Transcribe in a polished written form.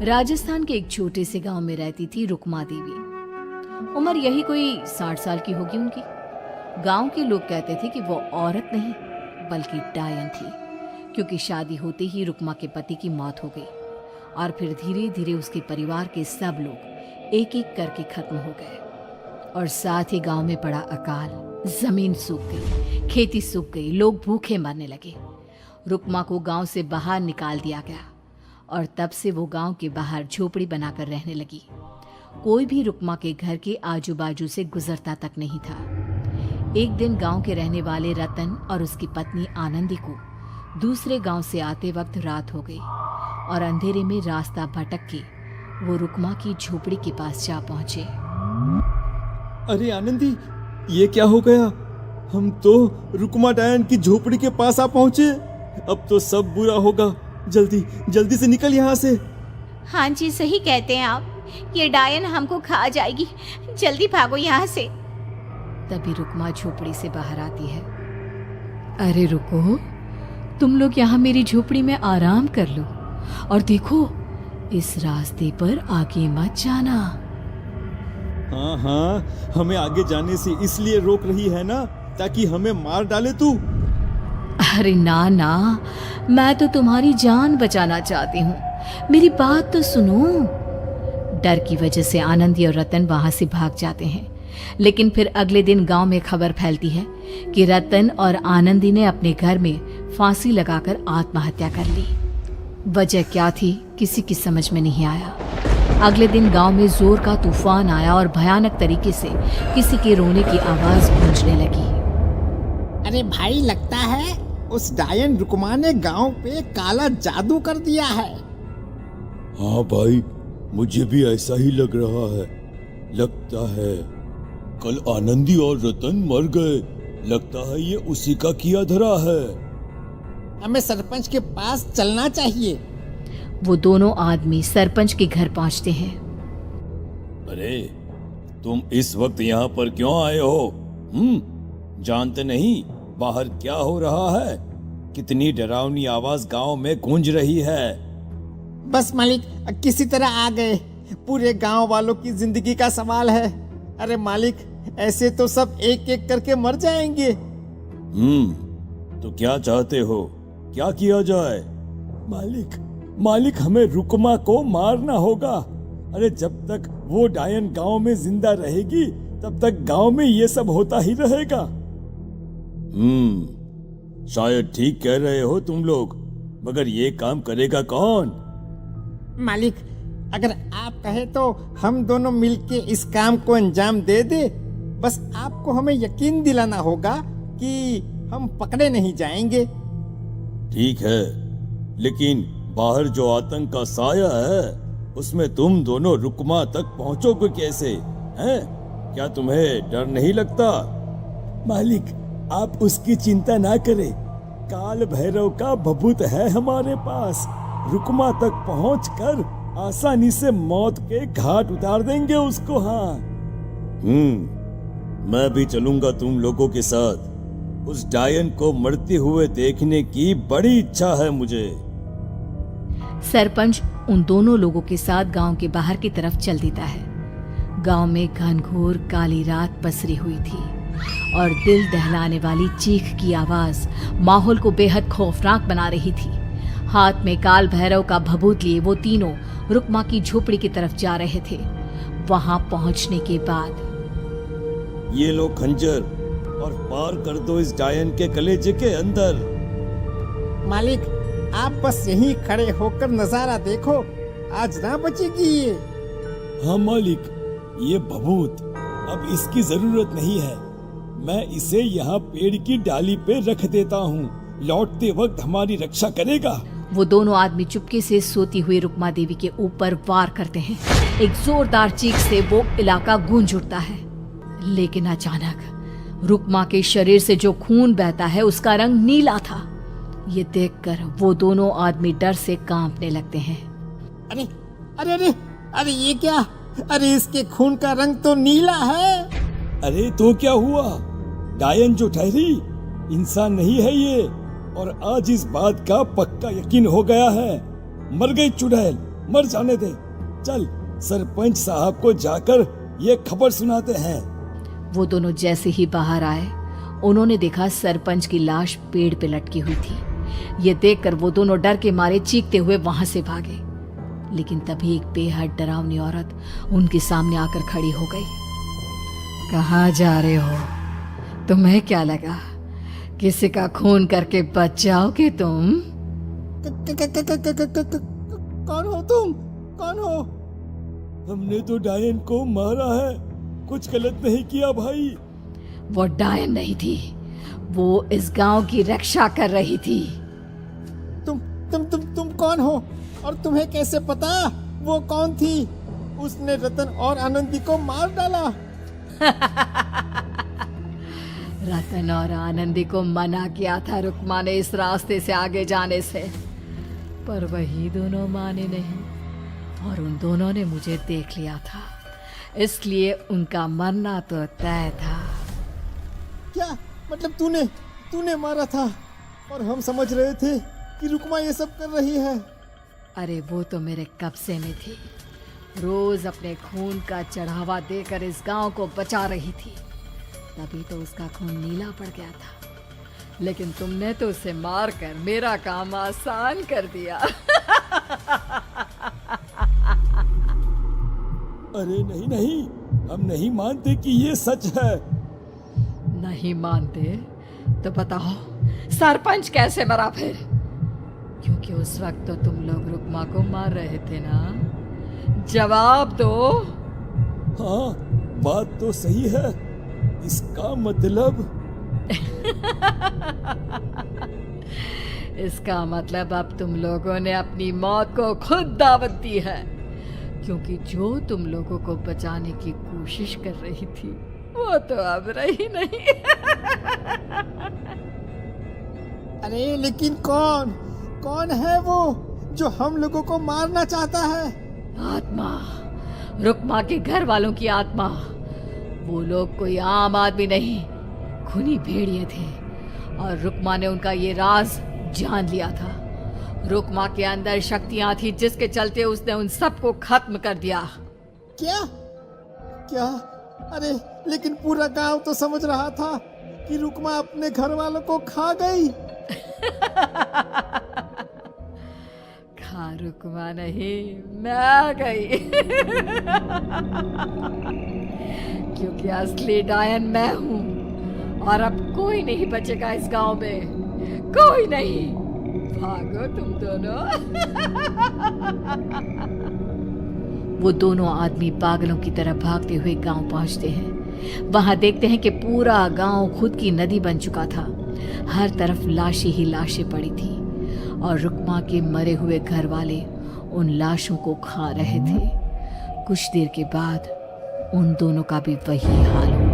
राजस्थान के एक छोटे से गांव में रहती थी रुक्मा देवी। उम्र यही कोई 60 साल की होगी उनकी। गांव के लोग कहते थे कि वो औरत नहीं बल्कि डायन थी, क्योंकि शादी होते ही रुक्मा के पति की मौत हो गई और फिर धीरे धीरे उसके परिवार के सब लोग एक एक करके खत्म हो गए और साथ ही गांव में पड़ा अकाल। जमीन सूख गई, खेती सूख गई, लोग भूखे मरने लगे। रुक्मा को गांव से बाहर निकाल दिया गया और तब से वो गांव के बाहर झोपड़ी बनाकर रहने लगी। कोई भी रुक्मा के घर के आजू बाजू से गुजरता तक नहीं था। एक दिन गांव के रहने वाले रतन और उसकी पत्नी आनंदी को दूसरे गांव से आते वक्त रात हो गई और अंधेरे में रास्ता भटक के वो रुक्मा की झोपड़ी के पास जा पहुंचे। अरे आनंदी, ये क्या हो गया? हम तो रुक्मा डायन की झोपड़ी के पास आ पहुंचे। अब तो सब बुरा होगा। जल्दी जल्दी से निकल यहाँ से। हाँ जी, सही कहते हैं आप। ये डायन हमको खा जाएगी। जल्दी भागो यहाँ से। तभी रुक्मा झोपड़ी से बाहर आती है। अरे रुको, तुम लोग यहाँ मेरी झोपड़ी में आराम कर लो और देखो, इस रास्ते पर आगे मत जाना। हाँ हाँ, हमें आगे जाने से इसलिए रोक रही है ना, ताकि हमें मार डाले तू। अरे ना ना, मैं तो तुम्हारी जान बचाना चाहती हूँ, मेरी बात तो सुनो। डर की वजह से आनंदी और रतन वहां से भाग जाते हैं, लेकिन फिर अगले दिन गांव में खबर फैलती है कि रतन और आनंदी ने अपने घर में फांसी लगाकर आत्महत्या कर ली। वजह क्या थी किसी की समझ में नहीं आया। अगले दिन गांव में जोर का तूफान आया और भयानक तरीके से किसी के रोने की आवाज गूंजने लगी। अरे भाई, लगता है उस डायन रुक्मा ने गांव पे काला जादू कर दिया है। हाँ भाई, मुझे भी ऐसा ही लग रहा है। लगता है कल आनंदी और रतन मर गए। लगता है ये उसी का किया धरा है। हमें सरपंच के पास चलना चाहिए। वो दोनों आदमी सरपंच के घर पहुंचते हैं। अरे, तुम इस वक्त यहाँ पर क्यों आए हो? जानते नहीं बाहर क्या हो रहा है? कितनी डरावनी आवाज गांव में गूंज रही है। बस मालिक, किसी तरह आ गए। पूरे गांव वालों की जिंदगी का सवाल है। अरे मालिक, ऐसे तो सब एक एक करके मर जाएंगे। तो क्या चाहते हो? क्या किया जाए? मालिक, हमें रुक्मा को मारना होगा। अरे जब तक वो डायन गांव में जिंदा रहेगी तब तक गांव में ये सब होता ही रहेगा। शायद ठीक कह रहे हो तुम लोग, मगर ये काम करेगा कौन? मालिक, अगर आप कहे तो हम दोनों मिलके इस काम को अंजाम दे दे। बस आपको हमें यकीन दिलाना होगा कि हम पकड़े नहीं जाएंगे। ठीक है, लेकिन बाहर जो आतंक का साया है उसमें तुम दोनों रुक्मा तक पहुंचोगे कैसे? हैं? क्या तुम्हें डर नहीं लगता? मालिक, आप उसकी चिंता ना करें। काल भैरव का भभूत है हमारे पास। रुक्मा तक पहुंचकर आसानी से मौत के घाट उतार देंगे उसको। हाँ, मैं भी चलूंगा तुम लोगों के साथ। उस डायन को मरते हुए देखने की बड़ी इच्छा है मुझे। सरपंच उन दोनों लोगों के साथ गांव के बाहर की तरफ चल देता है। गांव में घनघोर काली रात पसरी हुई थी और दिल दहलाने वाली चीख की आवाज माहौल को बेहद खौफनाक बना रही थी। हाथ में काल भैरव का भभूत लिए वो तीनों रुक्मा की झोपड़ी की तरफ जा रहे थे। वहां पहुंचने के बाद, ये लो खंजर और पार कर दो इस डायन के कलेजे के अंदर। मालिक, आप बस यहीं खड़े होकर नजारा देखो, आज ना बचेगी ये। हाँ मालिक, ये भभूत अब इसकी जरूरत नहीं है। मैं इसे यहाँ पेड़ की डाली पे रख देता हूँ। लौटते वक्त हमारी रक्षा करेगा। वो दोनों आदमी चुपके से सोती हुई रुक्मा देवी के ऊपर वार करते हैं। एक जोरदार चीख से वो इलाका गूंज उठता है, लेकिन अचानक रुक्मा के शरीर से जो खून बहता है उसका रंग नीला था। ये देखकर वो दोनों आदमी डर से कांपने लगते हैं। अरे अरे अरे अरे, ये क्या? अरे इसके खून का रंग तो नीला है। अरे तो क्या हुआ? डायन जो ठहरी इंसान नहीं है ये, और आज इस बात का पक्का यकीन हो गया है। मर गई चुड़ैल, मर जाने दे। चल सरपंच साहब को जाकर ये खबर सुनाते हैं। वो दोनों जैसे ही बाहर आए, उन्होंने देखा सरपंच की लाश पेड़ पे लटकी हुई थी। ये देखकर वो दोनों डर के मारे चीखते हुए वहां से भागे, लेकिन तभी एक बेहद डरावनी औरत उनके सामने आकर खड़ी हो गई। कहाँ जा रहे हो? तुम्हें क्या लगा किसी का खून करके बच जाओगे तुम? कौन हो तुम? कौन हो? हमने तो डायन को मारा है, कुछ गलत नहीं किया भाई। वो डायन नहीं थी, वो इस गांव की रक्षा कर रही थी। तुम कौन हो और तुम्हें कैसे पता वो कौन थी? उसने रतन और आनंदी को मार डाला। रतन और आनंदी को मना किया था रुक्मा ने इस रास्ते से आगे जाने से, पर वही दोनों माने नहीं और उन दोनों ने मुझे देख लिया था, इसलिए उनका मरना तो तय था। क्या मतलब तूने मारा था और हम समझ रहे थे कि रुक्मा ये सब कर रही है। अरे वो तो मेरे कब्जे में थी, रोज अपने खून का चढ़ावा देकर इस गांव को बचा रही थी, तभी तो उसका खून नीला पड़ गया था। लेकिन तुमने तो उसे मारकर मेरा काम आसान कर दिया। अरे नहीं नहीं, हम नहीं मानते कि ये सच है। नहीं मानते तो बताओ सरपंच कैसे मरा फिर? क्योंकि उस वक्त तो तुम लोग रुक्मा को मार रहे थे ना, जवाब दो। हाँ बात तो सही है, इसका मतलब इसका मतलब अब तुम लोगों ने अपनी मौत को खुद दावत दी है, क्योंकि जो तुम लोगों को बचाने की कोशिश कर रही थी वो तो अब रही नहीं। अरे लेकिन कौन है वो जो हम लोगों को मारना चाहता है? आत्मा, रुक्मा के घर वालों की आत्मा। वो लोग कोई आम आदमी नहीं, खूनी भेड़िए थे और रुक्मा ने उनका ये राज जान लिया था। रुक्मा के अंदर शक्तियां थी जिसके चलते उसने उन सबको खत्म कर दिया। क्या? अरे लेकिन पूरा गांव तो समझ रहा था कि रुक्मा अपने घर वालों को खा गई। खा रुक्मा नहीं, मैं आ गई। क्योंकि असली डायन मैं हूं और अब कोई नहीं बचेगा इस गांव में, कोई नहीं। भागो तुम दोनों। वो दोनों आदमी पागलों की तरह भागते हुए गांव पहुंचते हैं। वहां देखते हैं कि पूरा गांव खुद की नदी बन चुका था। हर तरफ लाशें ही लाशें पड़ी थी और रुक्मा के मरे हुए घर वाले उन लाशों को खा रहे थे। कुछ देर के बाद उन दोनों का भी वही हाल हुआ।